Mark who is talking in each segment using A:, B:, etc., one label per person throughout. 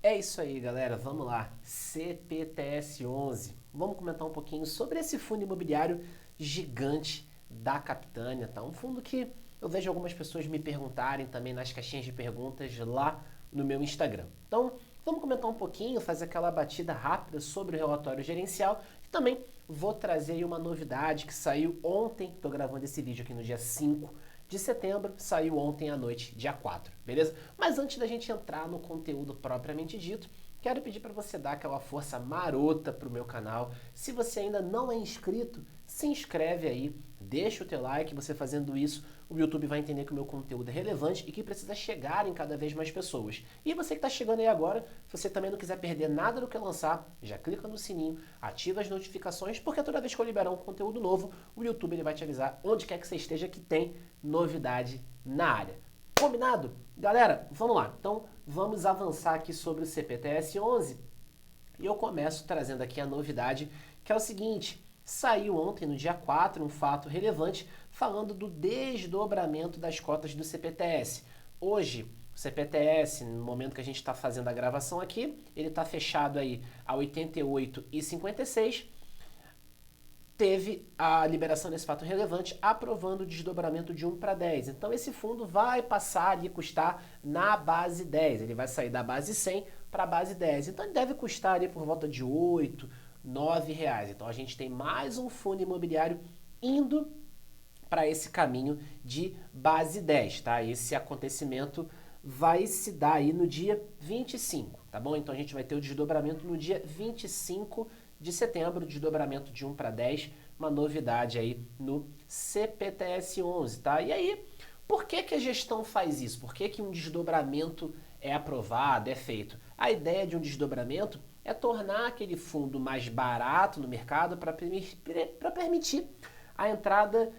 A: É isso aí, galera. Vamos lá. CPTS-11. Vamos comentar um pouquinho sobre esse fundo imobiliário gigante da Capitânia, tá? Um fundo que eu vejo algumas pessoas me perguntarem também nas caixinhas de perguntas lá no meu Instagram. Então, vamos comentar um pouquinho, fazer aquela batida rápida sobre o relatório gerencial e também vou trazer aí uma novidade que saiu ontem. Estou gravando esse vídeo aqui no dia 5 de setembro, saiu ontem à noite, dia 4, beleza? Mas antes da gente entrar no conteúdo propriamente dito, quero pedir para você dar aquela força marota pro meu canal. Se você ainda não é inscrito, se inscreve aí, deixa o teu like. Você fazendo isso, o YouTube vai entender que o meu conteúdo é relevante e que precisa chegar em cada vez mais pessoas. E você que está chegando aí agora, se você também não quiser perder nada do que eu lançar, já clica no sininho, ativa as notificações, porque toda vez que eu liberar um conteúdo novo, o YouTube ele vai te avisar onde quer que você esteja que tem novidade na área. Combinado? Galera, vamos lá. Então, vamos avançar aqui sobre o CPTS-11 e eu começo trazendo aqui a novidade, que é o seguinte: saiu ontem, no dia 4, um fato relevante falando do desdobramento das cotas do CPTS. Hoje, o CPTS, no momento que a gente está fazendo a gravação aqui, ele está fechado aí a 88,56. Teve a liberação desse fato relevante aprovando o desdobramento de 1 para 10. Então esse fundo vai passar ali custar na base 10. Ele vai sair da base 100 para a base 10. Então ele deve custar ali por volta de 8, 9 reais. Então a gente tem mais um fundo imobiliário indo para esse caminho de base 10, tá? Esse acontecimento vai se dar aí no dia 25, tá bom? Então a gente vai ter o desdobramento no dia 25 de setembro, desdobramento de 1 para 10, uma novidade aí no CPTS-11, tá? E aí, por que que a gestão faz isso? Por que que um desdobramento é aprovado, é feito? A ideia de um desdobramento é tornar aquele fundo mais barato no mercado para permitir a entrada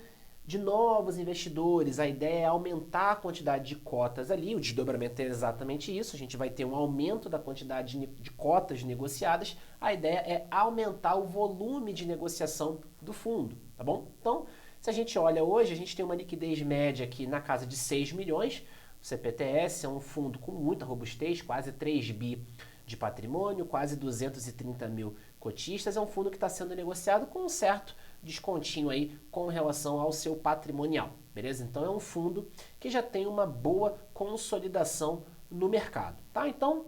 A: de novos investidores. A ideia é aumentar a quantidade de cotas ali. O desdobramento é exatamente isso. A gente vai ter um aumento da quantidade de cotas negociadas. A ideia é aumentar o volume de negociação do fundo, tá bom? Então, se a gente olha hoje, a gente tem uma liquidez média aqui na casa de 6 milhões. O CPTS é um fundo com muita robustez, quase 3 bi de patrimônio, quase 230 mil cotistas. É um fundo que está sendo negociado com um certo descontinho aí com relação ao seu patrimonial, beleza? Então é um fundo que já tem uma boa consolidação no mercado, tá? Então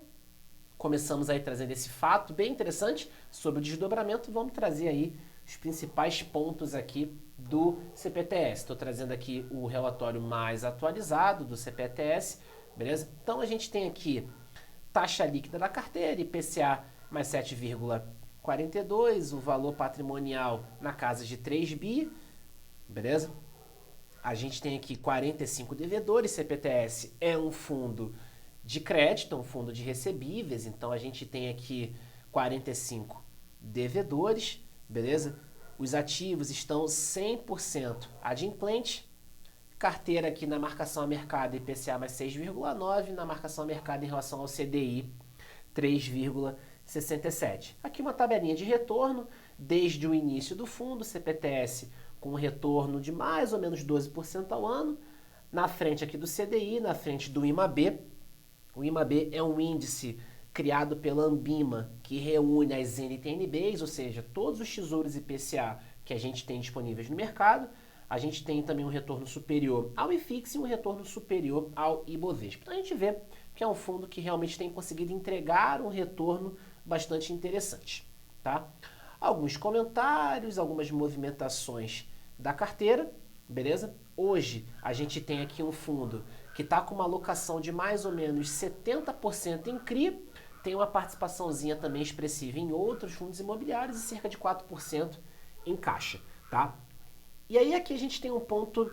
A: começamos aí trazendo esse fato bem interessante sobre o desdobramento. Vamos trazer aí os principais pontos aqui do CPTS. Estou trazendo aqui o relatório mais atualizado do CPTS, beleza? Então a gente tem aqui taxa líquida da carteira, IPCA mais 7,42, o valor patrimonial na casa de 3 bi, beleza? A gente tem aqui 45 devedores. CPTS é um fundo de crédito, um fundo de recebíveis, então a gente tem aqui 45 devedores, beleza? Os ativos estão 100% adimplente. Carteira aqui na marcação a mercado, IPCA mais 6,9, na marcação a mercado em relação ao CDI 3,67. Aqui uma tabelinha de retorno desde o início do fundo, CPTS com um retorno de mais ou menos 12% ao ano, na frente aqui do CDI, na frente do IMAB. O IMAB é um índice criado pela Ambima que reúne as NTN-Bs, ou seja, todos os tesouros IPCA que a gente tem disponíveis no mercado. A gente tem também um retorno superior ao IFIX e um retorno superior ao Ibovespa. Então a gente vê que é um fundo que realmente tem conseguido entregar um retorno bastante interessante, tá? Alguns comentários, algumas movimentações da carteira, beleza? Hoje a gente tem aqui um fundo que está com uma alocação de mais ou menos 70% em CRI, tem uma participaçãozinha também expressiva em outros fundos imobiliários e cerca de 4% em caixa, tá? E aí aqui a gente tem um ponto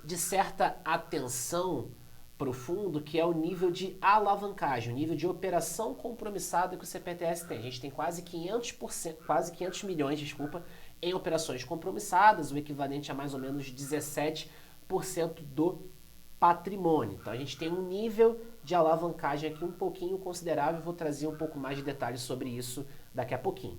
A: de certa atenção para o fundo, que é o nível de alavancagem, o nível de operação compromissada que o CPTS tem. A gente tem quase 500 milhões, em operações compromissadas, o equivalente a mais ou menos 17% do patrimônio. Então a gente tem um nível de alavancagem aqui um pouquinho considerável. Vou trazer um pouco mais de detalhes sobre isso daqui a pouquinho.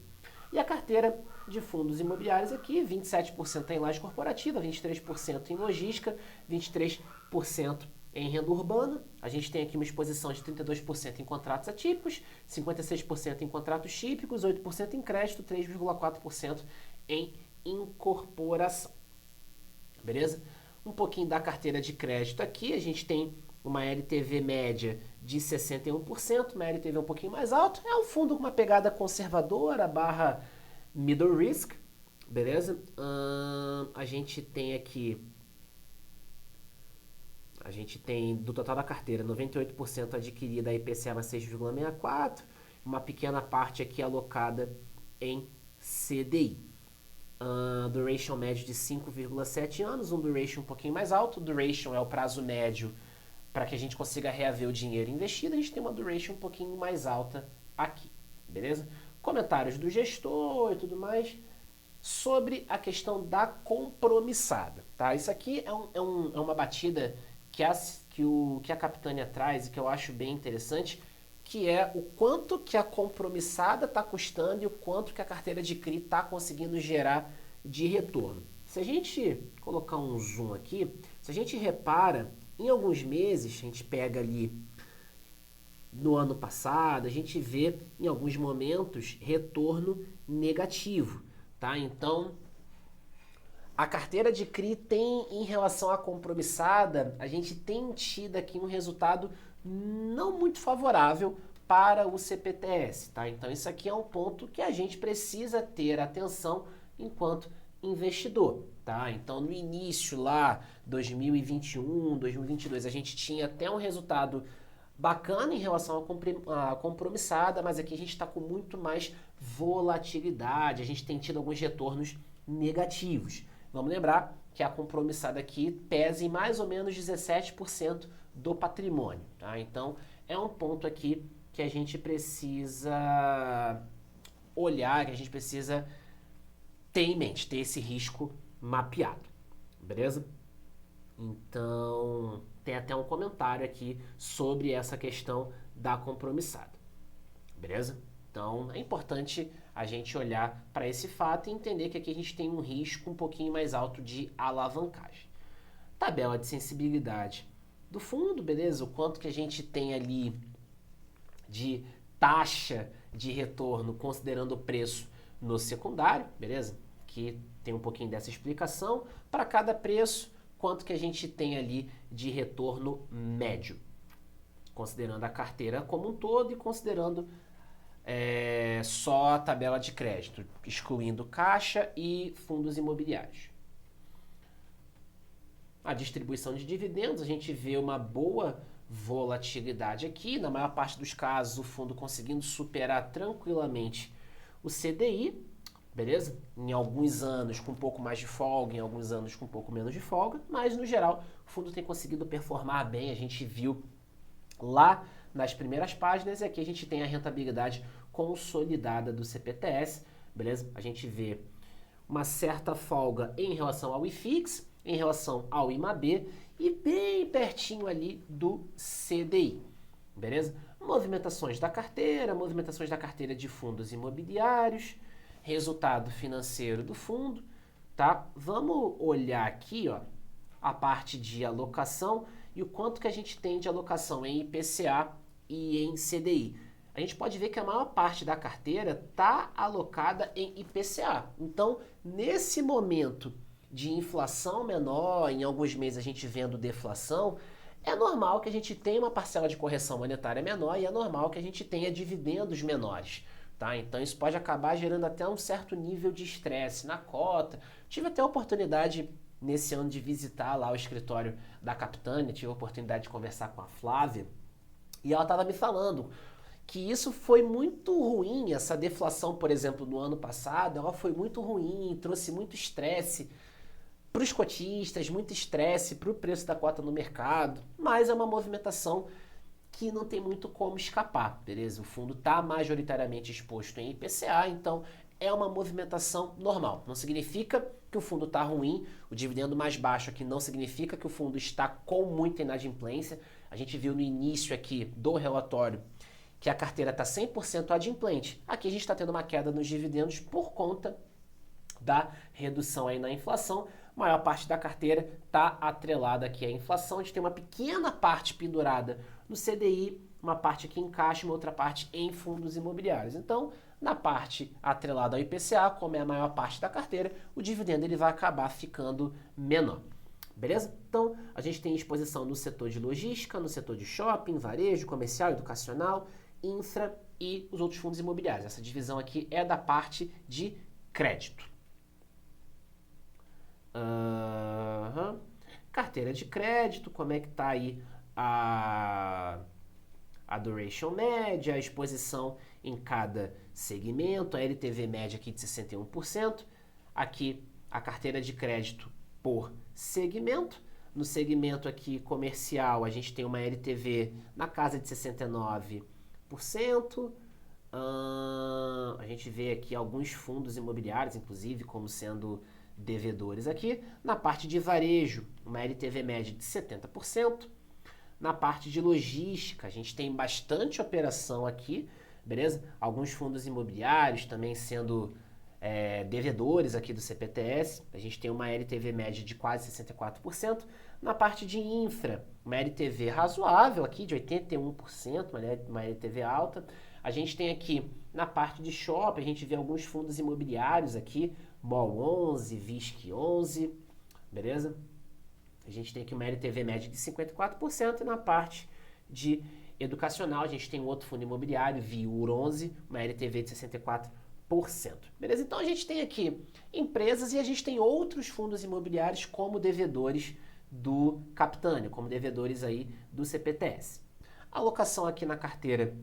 A: E a carteira de fundos imobiliários aqui, 27% em laje corporativa, 23% em logística, 23% em renda urbana, a gente tem aqui uma exposição de 32% em contratos atípicos, 56% em contratos típicos, 8% em crédito, 3,4% em incorporação. Beleza? Um pouquinho da carteira de crédito aqui, a gente tem uma LTV média de 61%, uma LTV um pouquinho mais alta, é um fundo com uma pegada conservadora, barra middle risk, beleza? A gente tem aqui, do total da carteira, 98% adquirida a IPCA mais 6,64, uma pequena parte aqui alocada em CDI. Duration médio de 5,7 anos, um duration um pouquinho mais alto. Duration é o prazo médio para que a gente consiga reaver o dinheiro investido. A gente tem uma duration um pouquinho mais alta aqui, beleza? Comentários do gestor e tudo mais sobre a questão da compromissada, tá? Isso aqui é uma batida que a Capitânia traz e que eu acho bem interessante, que é o quanto que a compromissada está custando e o quanto que a carteira de CRI está conseguindo gerar de retorno. Se a gente colocar um zoom aqui, se a gente repara, em alguns meses, a gente pega ali no ano passado, a gente vê em alguns momentos retorno negativo, tá? Então, a carteira de CRI tem, em relação à compromissada, a gente tem tido aqui um resultado não muito favorável para o CPTS, tá? Então isso aqui é um ponto que a gente precisa ter atenção enquanto investidor, tá? Então no início lá, 2021, 2022, a gente tinha até um resultado bacana em relação à compromissada, mas aqui a gente está com muito mais volatilidade, a gente tem tido alguns retornos negativos. Vamos lembrar que a compromissada aqui pesa em mais ou menos 17% do patrimônio, tá? Então, é um ponto aqui que a gente precisa olhar, que a gente precisa ter em mente, ter esse risco mapeado, beleza? Então, tem até um comentário aqui sobre essa questão da compromissada, beleza? Então, é importante a gente olhar para esse fato e entender que aqui a gente tem um risco um pouquinho mais alto de alavancagem. Tabela de sensibilidade do fundo, beleza? O quanto que a gente tem ali de taxa de retorno considerando o preço no secundário, beleza? Que tem um pouquinho dessa explicação. Para cada preço, quanto que a gente tem ali de retorno médio, considerando a carteira como um todo e considerando só a tabela de crédito, excluindo caixa e fundos imobiliários. A distribuição de dividendos, a gente vê uma boa volatilidade aqui, na maior parte dos casos o fundo conseguindo superar tranquilamente o CDI, beleza? Em alguns anos com um pouco mais de folga, em alguns anos com um pouco menos de folga, mas no geral o fundo tem conseguido performar bem, a gente viu lá nas primeiras páginas, e aqui a gente tem a rentabilidade consolidada do CPTS, beleza? A gente vê uma certa folga em relação ao IFIX, em relação ao IMAB e bem pertinho ali do CDI, beleza? Movimentações da carteira de fundos imobiliários, resultado financeiro do fundo, tá? Vamos olhar aqui, ó, a parte de alocação e o quanto que a gente tem de alocação em IPCA e em CDI. A gente pode ver que a maior parte da carteira está alocada em IPCA. Então, nesse momento de inflação menor, em alguns meses a gente vendo deflação, é normal que a gente tenha uma parcela de correção monetária menor e é normal que a gente tenha dividendos menores, tá? Então isso pode acabar gerando até um certo nível de estresse na cota. Tive até a oportunidade nesse ano de visitar lá o escritório da Capitânia, tive a oportunidade de conversar com a Flávia e ela estava me falando que isso foi muito ruim, essa deflação, por exemplo, no ano passado, ela foi muito ruim, trouxe muito estresse para os cotistas, muito estresse para o preço da cota no mercado, mas é uma movimentação que não tem muito como escapar, beleza? O fundo está majoritariamente exposto em IPCA, então é uma movimentação normal. Não significa que o fundo está ruim, o dividendo mais baixo aqui não significa que o fundo está com muita inadimplência. A gente viu no início aqui do relatório que a carteira está 100% adimplente. Aqui a gente está tendo uma queda nos dividendos por conta da redução aí na inflação, maior parte da carteira está atrelada aqui à inflação. A gente tem uma pequena parte pendurada no CDI, uma parte aqui em caixa, uma outra parte em fundos imobiliários. Então, na parte atrelada ao IPCA, como é a maior parte da carteira, o dividendo ele vai acabar ficando menor. Beleza? Então, a gente tem exposição no setor de logística, no setor de shopping, varejo, comercial, educacional, infra e os outros fundos imobiliários. Essa divisão aqui é da parte de crédito. Carteira de crédito, como é que está aí a duration média, a exposição em cada segmento, a LTV média aqui de 61%. Aqui a carteira de crédito por segmento. No segmento aqui comercial, a gente tem uma LTV na casa de 69%. A gente vê aqui alguns fundos imobiliários, inclusive, como sendo devedores aqui. Na parte de varejo, uma LTV média de 70%. Na parte de logística, a gente tem bastante operação aqui, beleza? Alguns fundos imobiliários também sendo devedores aqui do CPTS. A gente tem uma LTV média de quase 64%. Na parte de infra, uma LTV razoável aqui de 81%, uma LTV alta. A gente tem aqui na parte de shopping, a gente vê alguns fundos imobiliários aqui, MOL 11, VISC 11, beleza? A gente tem aqui uma LTV média de 54% e na parte de educacional a gente tem um outro fundo imobiliário, VIUR 11, uma LTV de 64%. Beleza? Então a gente tem aqui empresas e a gente tem outros fundos imobiliários como devedores do Capitânia, como devedores aí do CPTS. Alocação aqui na carteira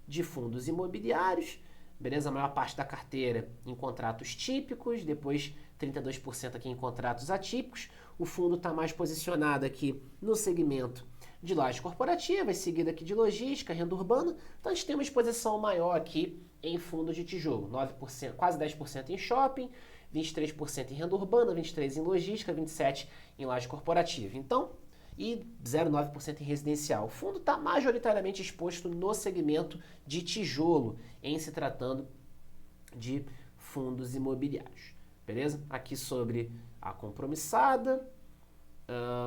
A: de fundos imobiliários, beleza? A maior parte da carteira em contratos típicos, depois 32% aqui em contratos atípicos. O fundo está mais posicionado aqui no segmento de lajes corporativas, seguido aqui de logística, renda urbana. Então a gente tem uma exposição maior aqui em fundos de tijolo, 9%, quase 10% em shopping, 23% em renda urbana, 23% em logística, 27% em laje corporativa. Então, e 0,9% em residencial. O fundo está majoritariamente exposto no segmento de tijolo, em se tratando de fundos imobiliários. Beleza? Aqui sobre a compromissada,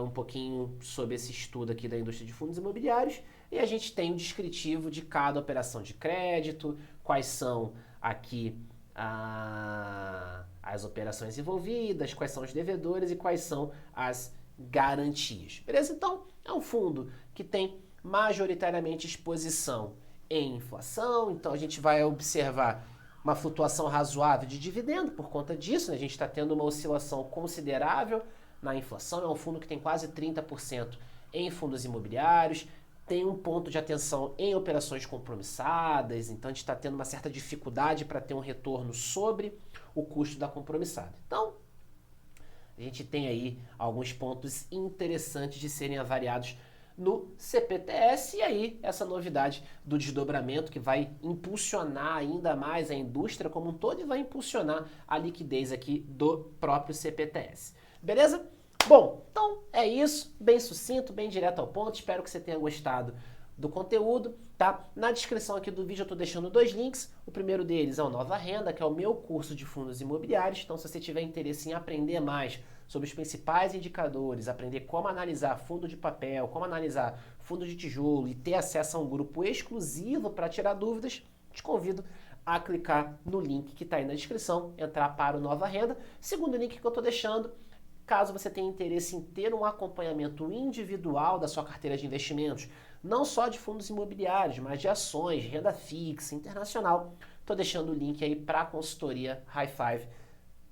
A: um pouquinho sobre esse estudo aqui da indústria de fundos imobiliários, e a gente tem o descritivo de cada operação de crédito, quais são aqui as operações envolvidas, quais são os devedores e quais são as garantias. Beleza? Então, é um fundo que tem majoritariamente exposição em inflação, então a gente vai observar uma flutuação razoável de dividendo por conta disso, né? A gente está tendo uma oscilação considerável na inflação, é um fundo que tem quase 30% em fundos imobiliários, tem um ponto de atenção em operações compromissadas, então a gente está tendo uma certa dificuldade para ter um retorno sobre o custo da compromissada. Então, a gente tem aí alguns pontos interessantes de serem avaliados no CPTS e aí essa novidade do desdobramento que vai impulsionar ainda mais a indústria como um todo e vai impulsionar a liquidez aqui do próprio CPTS. Beleza? Bom, então é isso, bem sucinto, bem direto ao ponto, espero que você tenha gostado do conteúdo, tá? Na descrição aqui do vídeo eu estou deixando 2 links, o primeiro deles é o Nova Renda, que é o meu curso de fundos imobiliários, então se você tiver interesse em aprender mais sobre os principais indicadores, aprender como analisar fundo de papel, como analisar fundo de tijolo e ter acesso a um grupo exclusivo para tirar dúvidas, te convido a clicar no link que está aí na descrição, entrar para o Nova Renda. Segundo link que eu estou deixando, caso você tenha interesse em ter um acompanhamento individual da sua carteira de investimentos, não só de fundos imobiliários, mas de ações, de renda fixa, internacional, estou deixando o link aí para a consultoria High Five.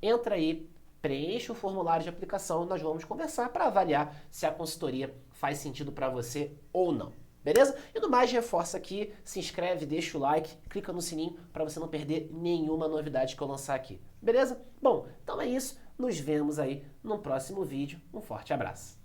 A: Entra aí, preencha o formulário de aplicação e nós vamos conversar para avaliar se a consultoria faz sentido para você ou não. Beleza? E no mais, reforça aqui, se inscreve, deixa o like, clica no sininho para você não perder nenhuma novidade que eu lançar aqui. Beleza? Bom, então é isso. Nos vemos aí no próximo vídeo. Um forte abraço.